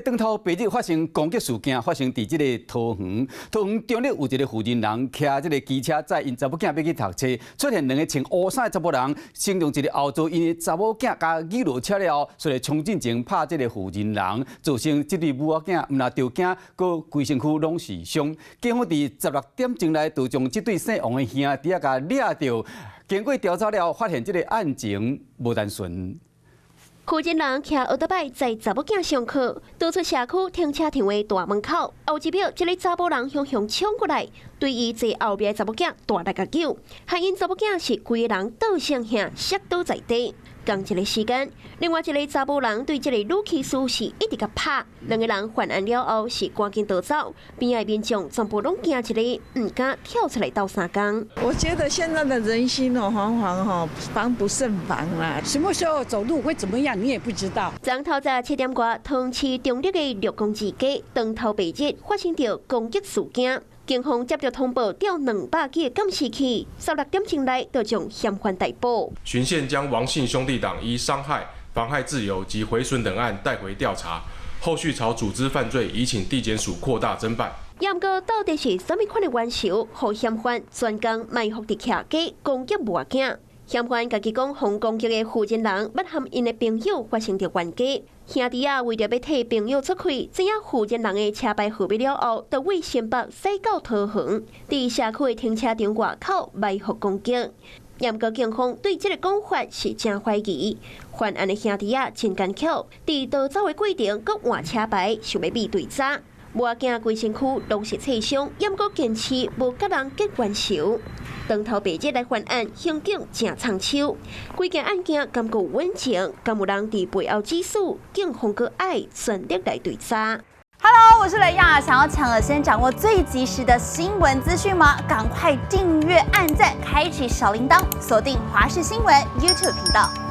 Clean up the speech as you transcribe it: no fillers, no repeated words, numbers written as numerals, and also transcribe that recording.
当头白日发生攻击事件，发生伫即个桃园中立有一个负责人骑即个机车载因查某囝要去读册，出现两个穿乌衫的查某人，形容一个后座因的查某囝甲挤落车了后，出来冲进前拍即个负责人，造成即对母仔囝毋但着惊，佮规身躯拢是伤。警方伫16点钟内就将即对姓王的兄弟甲抓着。经过调查了，发现即个案情无单纯。负责人骑奥特曼载查某囝上课，倒出社区停车场的大门口，后一秒，一个查某人向冲过来，对伊坐后边的查某囝大力甲叫，还因查某囝是规个人倒向下摔倒在地。同一个时间，另外一个查某人对这个女骑士是一直甲拍，两个人犯案了后是赶紧逃走，边仔民众全部拢惊一个，唔敢跳出来斗相共。我觉得现在的人心惶惶防不胜防啦，什么时候走路会怎么样，你也不知道。昨透早7点外，桃园市中立的6公之街，当头白日发生着攻击事件。警方接到通报，调200几个监视器，16点钟内就将嫌犯逮捕。循线将王姓兄弟党依伤害、妨害自由及毁损等案带回调查，后续朝组织犯罪移请地检署扩大侦办。要过到底是什么款的冤仇，互嫌犯专工埋伏伫徛街攻击无囝？嫌犯家己讲，互攻击的负责人要和因的朋友发生着冤家。兄弟啊，为着要替朋友出气，知影负责人的车牌号码了后，就为先北驶到桃园，伫社区的停车场外口埋伏攻击。不过警方对这个讲法是真怀疑。犯案的兄弟啊，真艰苦，伫逃走的过程佮换车牌，想要比对查。无仔规身躯拢是刺伤，不过坚持无甲人结冤仇。当头白日来犯案，刑警真长手。规件案件敢够稳静，敢有人伫背后指使，警方阁爱全力来对查。Hello， 我是雷亚，想要抢先掌握最及时的新闻资讯吗？赶快订阅、按赞、开启小铃铛，锁定华视新闻 YouTube 频道。